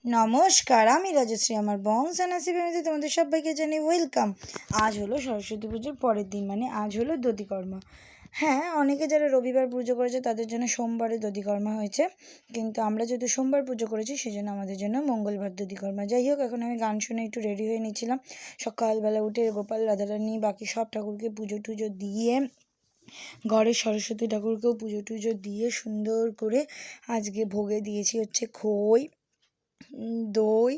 নমস্কার, আমি রাজশ্রী। আমার বংশ নাসি ফ্যামিলিতে তোমাদের সবাইকে জানাই ওয়েলকাম। আজ হলো সরস্বতী পুজোর পরের দিন, মানে আজ হলো দধিকর্মা। হ্যাঁ, অনেকে যারা রবিবার পুজো করেছে তাদের জন্য সোমবারে দধিকর্মা হয়েছে, কিন্তু আমরা যেহেতু সোমবার পুজো করেছি সেজন্য আমাদের জন্য মঙ্গলবার দধিকর্মা। যাই হোক, এখন আমি গান শুনে একটু রেডি হয়ে নিয়েছিলাম। সকালবেলা উঠে গোপাল রাধারানী বাকি সব ঠাকুরকে পুজো টুজো দিয়ে, ঘরের সরস্বতী ঠাকুরকেও পুজো টুজো দিয়ে সুন্দর করে আজকে ভোগে দিয়েছি হচ্ছে খই, দই,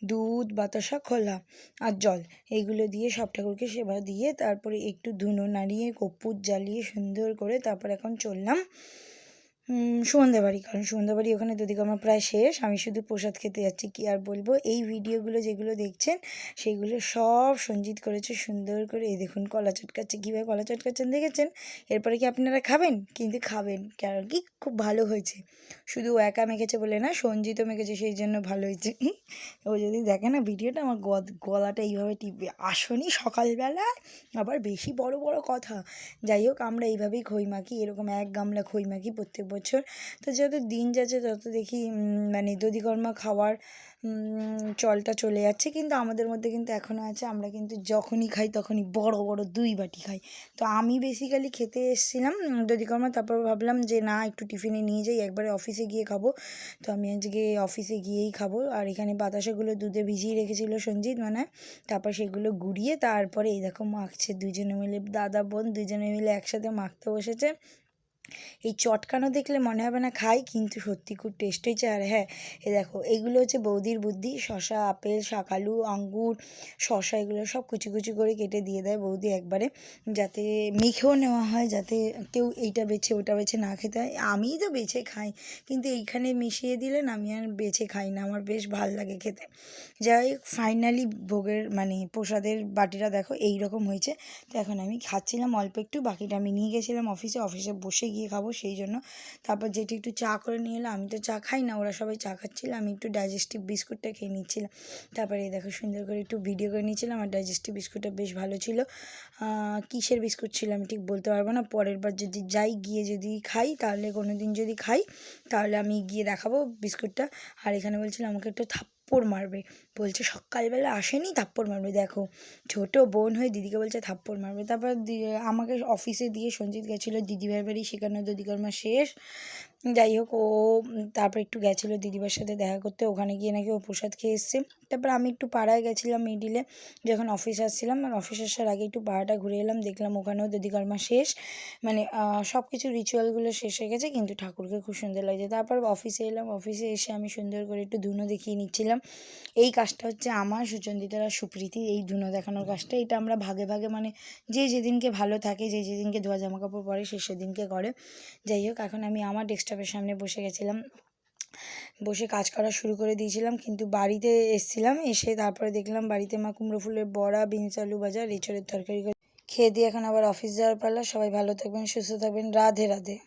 দুধ, বাতাসা, খোলা আর জল। এইগুলো দিয়ে সব ঠাকুরকে সেবা দিয়ে তারপরে একটু ধুনো নাড়িয়ে কর্পূর জ্বালিয়ে সুন্দর করে তারপর এখন চললাম সন্ধ্যাবাড়ি, কারণ সন্ধ্যাবাড়ি ওখানে দধিকর্মা প্রায় শেষ। আমি শুধু প্রসাদ খেতে যাচ্ছি, কি আর বলবো। এই ভিডিওগুলো যেগুলো দেখছেন সেইগুলো সব সঞ্জিত করেছে সুন্দর করে। এই দেখুন কলা চটকাচ্ছে, কীভাবে কলা চটকাচ্ছেন দেখেছেন। এরপরে কি আপনারা খাবেন? কিন্তু খাবেন, কারণ কি খুব ভালো হয়েছে। শুধু ও একা মেখেছে বলে না, সঞ্জিতও মেখেছে, সেই জন্য ভালো হয়েছে। ও যদি দেখে না ভিডিওটা, আমার গলাটা এইভাবে টিপবে। আসনি সকালবেলা আবার বেশি বড় বড় কথা। যাই হোক, আমরা এইভাবেই খই মাখি, এরকম 1 গামলা খই মাখি প্রত্যেক বছর। তো যত দিন যাচ্ছে তত দেখি মানে দধিকর্মা খাওয়ার চলটা চলে যাচ্ছে, কিন্তু আমাদের মধ্যে কিন্তু এখনও আছে। আমরা কিন্তু যখনই খাই তখনই বড় বড় 2 বাটি খাই। তো আমি বেসিক্যালি খেতে এসেছিলাম দধিকর্মা, তারপর ভাবলাম যে না, একটু টিফিনে নিয়ে যাই, একবারে অফিসে গিয়ে খাবো। তো আমি আজকে অফিসে গিয়েই খাবো। আর এখানে বাতাসাগুলো দুধে ভিজিয়ে রেখেছিল সঞ্জিত, মানে তারপর সেগুলো গুঁড়িয়ে তারপরে এই দেখো মাখছে দুজনে মিলে, দাদা বোন দুজনে মিলে একসাথে মাখতে বসেছে। এই চটকানো দেখলে মনে হবে না খাই, কিন্তু সত্যি খুব টেস্ট হয়েছে। আর হ্যাঁ, এ দেখো এইগুলো হচ্ছে বৌদির বুদ্ধি। শসা, আপেল, শাকালু, আঙ্গুর, শসা এগুলো সব কুচি কুচি করে কেটে দিয়ে দেয় বৌদি একবারে, যাতে মেখেও নেওয়া হয়, যাতে কেউ এইটা বেছে ওটা বেছে না খেতে হয়। আমিই তো বেছে খাই, কিন্তু এইখানে মিশিয়ে দিলেন আমি আর বেছে খাই না, আমার বেশ ভাল লাগে খেতে। যাই হোক, ফাইনালি ভোগের মানে প্রসাদের বাটিটা দেখো এই রকম হয়েছে। তো এখন আমি খাচ্ছিলাম অল্প একটু, বাকিটা আমি নিয়ে গেছিলাম অফিসে বসে গিয়ে খাবো সেই জন্য। তারপর যেটি একটু চা করে নিয়ে এলো, আমি তো চা খাই না, ওরা সবাই চা খাচ্ছিল, আমি একটু ডাইজেস্টিভ বিস্কুটটা খেয়ে নিচ্ছিলাম। তারপরে এই দেখো সুন্দর করে একটু ভিডিও করে নিয়েছিলাম। আর ডাইজেস্টিভ বিস্কুটটা বেশ ভালো ছিল। কিসের বিস্কুট ছিল আমি ঠিক বলতে পারবো না, পরের বার যদি যাই গিয়ে যদি খাই, তাহলে কোনো দিন যদি খাই তাহলে আমি গিয়ে দেখাবো বিস্কুটটা। আর এখানে বলছিল আমাকে একটু থাপ্পড় মারবে, বলছে সকালবেলা আসেনি থাপ্পড় মারবে। দেখো, ছোটো বোন হয়ে দিদিকে বলছে থাপ্পড় মারবে। তারপর আমাকে অফিসে দিয়ে সঞ্জিত গেছিলো দিদিভাইয়ের বাড়ি, সেখানে দধিকর্মা শেষ। যাই হোক, ও তারপর একটু গেছিলো দিদিভাইয়ের সাথে দেখা করতে, ওখানে গিয়ে নাকি ও প্রসাদ খেয়ে এসছে। তারপর আমি একটু পাড়ায় গেছিলাম মিডিলে, যখন অফিস আসছিলাম, আর অফিস আসার আগে একটু পাড়াটা ঘুরে এলাম, দেখলাম ওখানেও দধিকর্মা শেষ, মানে সব কিছু রিচুয়ালগুলো শেষ হয়ে গেছে, কিন্তু ঠাকুরকে খুব সুন্দর লাগছে। তারপর অফিসে এলাম, অফিসে এসে আমি সুন্দর করে একটু ধুনো দেখিয়ে নিচ্ছিলাম। এই কাজটা হচ্ছে আমার, সুচন্দিতার আর সুপ্রীতি, এই ধুনো দেখানোর কাজটা। এটা আমরা ভাগে ভাগে, মানে যে যেদিনকে ভালো থাকে, যে যেদিনকে ধোয়া জামা কাপড় পরে সে সেদিনকে করে। যাই হোক, এখন আমি আমার ডেস্কটপের সামনে বসে গেছিলাম, বসে কাজ করা শুরু করে দিয়েছিলাম। কিন্তু বাড়িতে এসেছিলাম, এসে তারপরে দেখলাম বাড়িতে মা কুমড়ো ফুলের বড়া, বিনস আলু ভাজা, এঁচোড়ের তরকারি করে খেয়ে দিয়ে এখন আবার অফিস যাওয়ার পালা। সবাই ভালো থাকবেন, সুস্থ থাকবেন, রাধে রাধে।